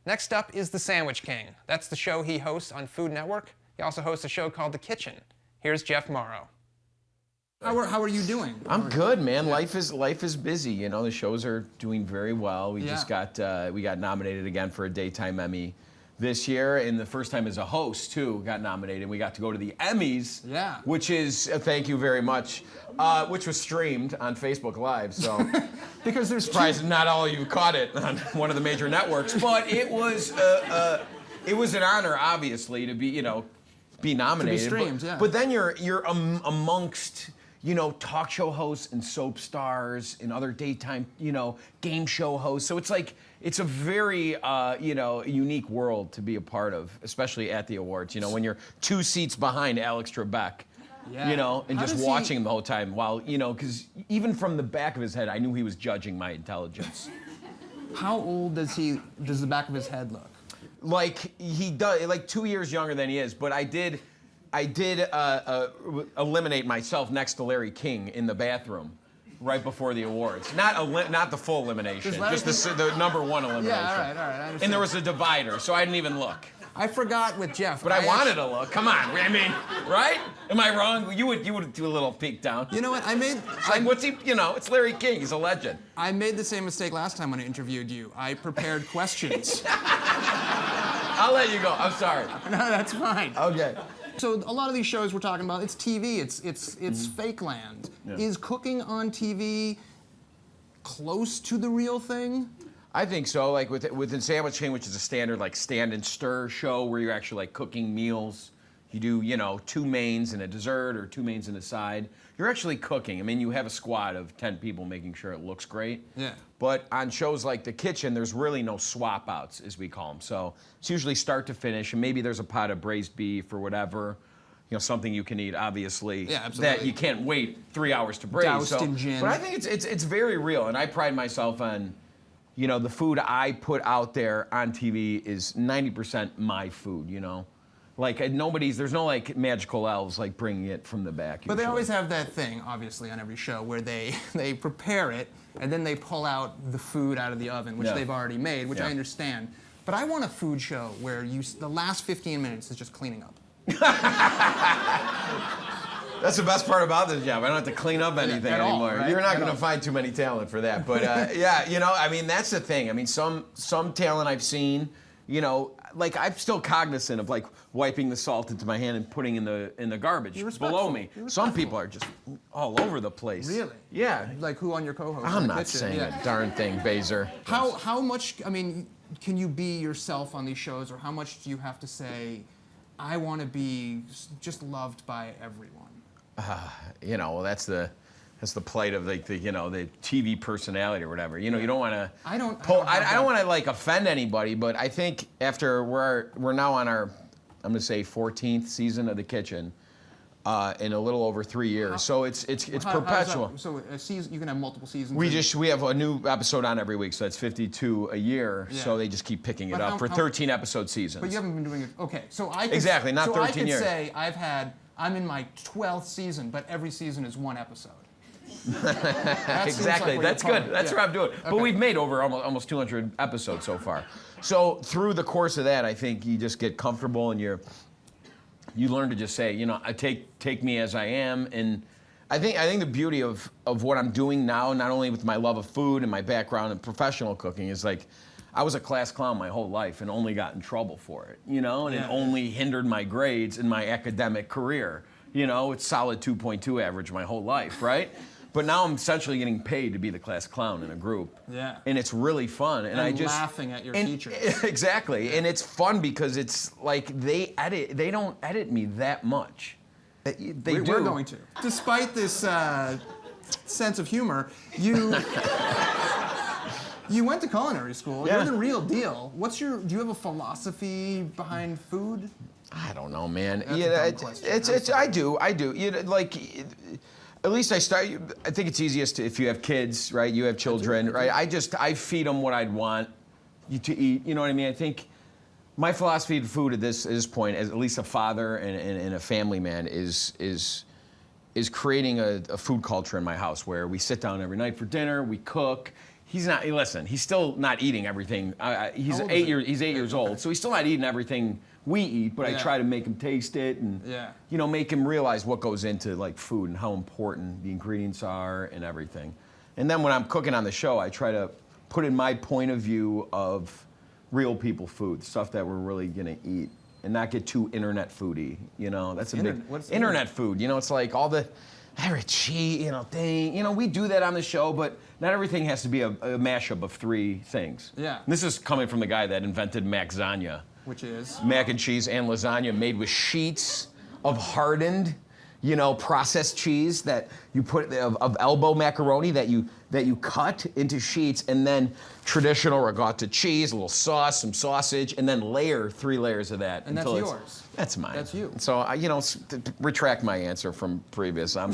Next up is The Sandwich King. That's the show he hosts on Food Network. He also hosts a show called The Kitchen. Here's Jeff Mauro. How are you doing? I'm good, man. Yeah. Life is busy. You know, the shows are doing very well. We just got nominated again for a daytime Emmy this year, and the first time as a host too. Got nominated. We got to go to the Emmys. Yeah. Which is thank you very much. Which was streamed on Facebook Live. So because there's surprised not all of you caught it on one of the major networks, but it was an honor, obviously, to be be nominated. To be streamed, yeah. But then you're amongst talk show hosts and soap stars and other daytime, game show hosts. So it's like, it's a very, unique world to be a part of, especially at the awards. When you're 2 seats behind Alex Trebek, and just watching him the whole time while, because even from the back of his head, I knew he was judging my intelligence. How old does the back of his head look? Like he does, like 2 years younger than he is, but I did eliminate myself next to Larry King in the bathroom right before the awards. Not the full elimination, just the number one elimination. Yeah, all right, I understand. And there was a divider, so I didn't even look. I forgot with Jeff. But I wanted to look. Come on, I mean, right? Am I wrong? You would do a little peek down. You know what? It's like, what's he? It's Larry King. He's a legend. I made the same mistake last time when I interviewed you. I prepared questions. I'll let you go. I'm sorry. No, that's fine. Okay. So a lot of these shows we're talking about, it's TV, it's fake land. Yeah. Is cooking on TV close to the real thing? I think so. Like within Sandwich King, which is a standard like stand and stir show where you're actually like cooking meals. You do, 2 mains and a dessert or 2 mains and a side. You're actually cooking. I mean, you have a squad of 10 people making sure it looks great. Yeah. But on shows like The Kitchen, there's really no swap outs, as we call them. So it's usually start to finish, and maybe there's a pot of braised beef or whatever, something you can eat, obviously. Yeah, absolutely. That you can't wait 3 hours to braise. Doused in gin. But I think it's very real, and I pride myself on, the food I put out there on TV is 90% my food, Like there's no like magical elves like bringing it from the back. But they always have that thing, obviously, on every show where they prepare it and then they pull out the food out of the oven, which they've already made, which I understand. But I want a food show where the last 15 minutes is just cleaning up. That's the best part about this job. I don't have to clean up anything anymore. Right? You're not going to find too many talent for that. But that's the thing. I mean, some talent I've seen, like I'm still cognizant of like wiping the salt into my hand and putting in the garbage below me. Some people are just all over the place. Really? Yeah. Like who on your co-host? I'm not saying a darn thing, Bazer. How much? I mean, can you be yourself on these shows, or how much do you have to say, I want to be just loved by everyone? Well, that's the plight of like the TV personality or whatever. You don't want to. I don't want to like offend anybody, but I think after we're now on our, I'm gonna say 14th season of The Kitchen, in a little over 3 years. So it's perpetual. So a season, you can have multiple seasons. We have a new episode on every week, so that's 52 a year. Yeah. So they just keep picking it up for 13 episode seasons. But you haven't been doing it. Okay, so I could, exactly not 13 years. So I could say I'm in my 12th season, but every season is 1 episode. Exactly. Like that's good. That's what I'm doing. Okay. But we've made over almost 200 episodes so far. So through the course of that, I think you just get comfortable and you learn to just say, I take me as I am. And I think the beauty of what I'm doing now, not only with my love of food and my background in professional cooking, is like I was a class clown my whole life and only got in trouble for it, and it only hindered my grades in my academic career. It's solid 2.2 average my whole life, right? But now I'm essentially getting paid to be the class clown in a group. Yeah. And it's really fun. And I just laughing at your teachers. Exactly. And it's fun because it's like they don't edit me that much. We're going to. Despite this sense of humor, you went to culinary school. Yeah. You're the real deal. Do you have a philosophy behind food? I don't know, man. That's I do. At least I think it's easiest if you have kids, right? You have children, right? I feed them what I'd want to eat. You know what I mean? I think my philosophy of food at this point, as at least a father and a family man, is creating a food culture in my house where we sit down every night for dinner, we cook. He's not. Listen, he's still not eating everything. He's 8 years. He's 8 years old, so he's still not eating everything we eat. But I try to make him taste it and make him realize what goes into like food and how important the ingredients are and everything. And then when I'm cooking on the show, I try to put in my point of view of real people food, stuff that we're really gonna eat, and not get too internet foodie. That's a big internet food. It's like all the cheese, thing. We do that on the show, but not everything has to be a mashup of 3 things. Yeah. And this is coming from the guy that invented Maczania. Which is? Mac and cheese and lasagna made with sheets of hardened, processed cheese that you put of elbow macaroni that you cut into sheets, and then traditional ricotta cheese, a little sauce, some sausage, and then 3 layers of that. And that's yours. That's mine. That's you. So retract my answer from previous. I'm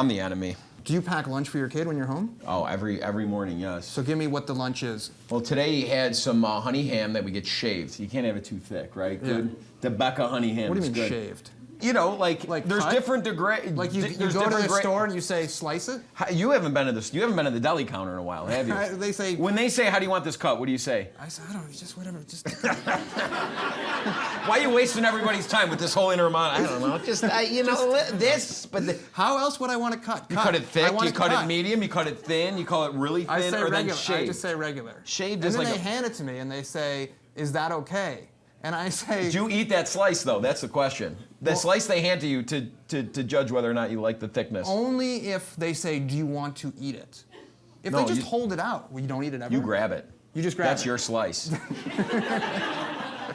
the enemy. Do you pack lunch for your kid when you're home? Oh, every morning, yes. So give me what the lunch is. Well, today he had some honey ham that we get shaved. You can't have it too thick, right? Yeah. Good. The Becca honey ham. What do you mean good. shaved? Like there's cut? different degrees. Like you go to the store and you say slice it? You haven't been to the deli counter in a while, have you? They say. When they say, "How do you want this cut?" What do you say? I say, I don't know, just whatever. Just. Why are you wasting everybody's time with this whole intermont? I don't know. Just this, but how else would I want to cut? You cut it thick. You cut it medium. You cut it thin. You call it really thin, I say or regular. then shaved. I just say regular. Shaved and is then like. They hand it to me and they say, "Is that okay?" And I say. Do you eat that slice though? That's the question. The slice they hand to you to judge whether or not you like the thickness. Only if they say, "Do you want to eat it?" If they just hold it out, well, you don't eat it ever. You grab it. You just grab it. That's your slice.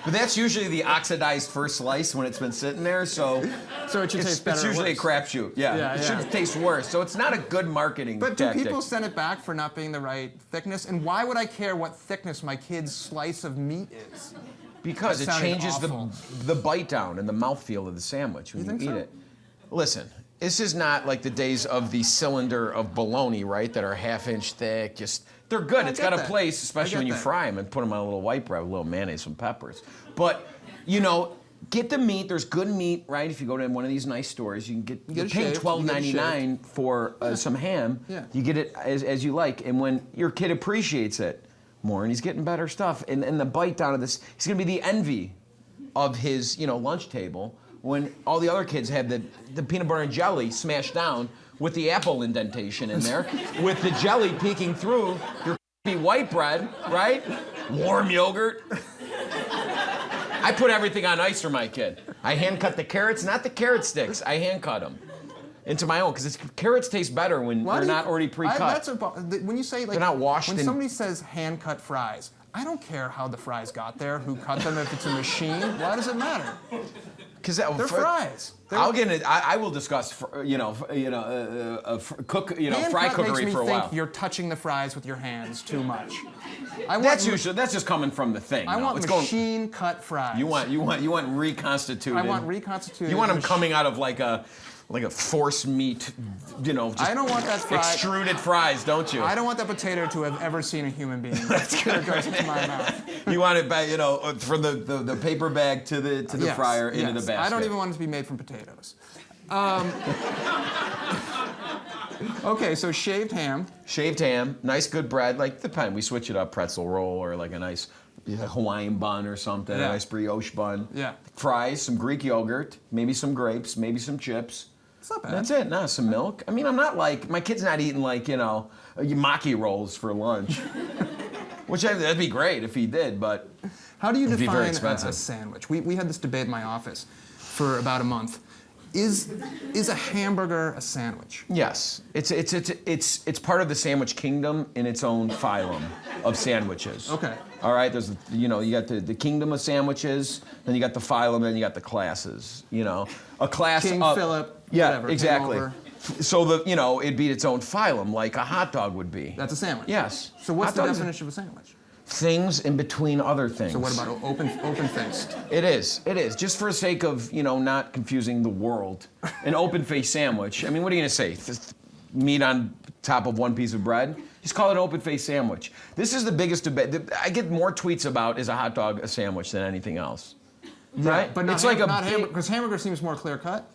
But that's usually the oxidized first slice when it's been sitting there, so it should taste better. It's usually a crapshoot. Yeah, it should taste worse. So it's not a good marketing tactic. But do people send it back for not being the right thickness? And why would I care what thickness my kid's slice of meat is? Because it changes the bite down and the mouthfeel of the sandwich when you eat it. Listen, this is not like the days of the cylinder of bologna, right? That are half-inch thick. They're good. It's got a place, especially when you fry them and put them on a little white bread with a little mayonnaise, some peppers. But get the meat. There's good meat, right? If you go to one of these nice stores, you can you're paying $12.99 for some ham. Yeah. You get it as you like, and when your kid appreciates it more, and he's getting better stuff, and the bite down of this, he's gonna be the envy of his lunch table when all the other kids have the peanut butter and jelly smashed down with the apple indentation in there, with the jelly peeking through your white bread, right? Warm yogurt. I put everything on ice for my kid. I hand cut the carrots, not the carrot sticks. I hand cut them into my own because carrots taste better when they're not already pre-cut. When you say like they're not washed. When somebody says hand cut fries, I don't care how the fries got there, who cut them, if it's a machine. Why does it matter? Because they're fries. I will discuss, fry cookery for a while. Think you're touching the fries with your hands too much. That's just coming from the thing. I want machine cut fries. You want reconstituted. I want reconstituted. You want them coming out of like a force meat, just I don't want that extruded fries, don't you? I don't want that potato to have ever seen a human being. That's good. It goes into my mouth. You want it back, from the paper bag to the fryer into the basket. I don't even want it to be made from potatoes. Okay, so shaved ham. Shaved ham, nice good bread, like depend. We switch it up, pretzel roll or like a nice Hawaiian bun or something, a nice brioche bun. Yeah. Fries, some Greek yogurt, maybe some grapes, maybe some chips. It's not bad. That's it. No, some milk. I mean, I'm not like my kid's not eating like maki rolls for lunch, which that'd be great if he did, but how do you define very a sandwich? We had this debate in my office for about a month. Is a hamburger a sandwich? Yes, it's part of the sandwich kingdom in its own phylum of sandwiches. Okay. All right. There's you got the kingdom of sandwiches, then you got the phylum, then you got the classes. A class King of Philip. Yeah, whatever, exactly. So it'd be its own phylum, like a hot dog would be. That's a sandwich. Yes. So what's the definition of a sandwich? Things in between other things. So what about open things? It is. Just for the sake of, not confusing the world. An open-faced sandwich. I mean, what are you going to say? Meat on top of one piece of bread? Just call it an open-faced sandwich. This is the biggest debate. I get more tweets about is a hot dog a sandwich than anything else. Yeah, right? But not hamburger, because hamburger seems more clear-cut.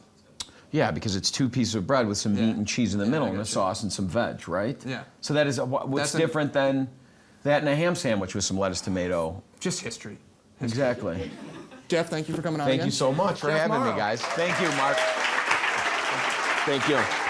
Yeah, because it's 2 pieces of bread with some meat and cheese in the middle and a sauce and some veg, right? Yeah. So that is what's different than that and a ham sandwich with some lettuce, tomato. Just history. Exactly. Jeff, thank you for coming on Thank again. you so much for Jeff having Mauro. me, guys. Thank you, Mark. Thank you.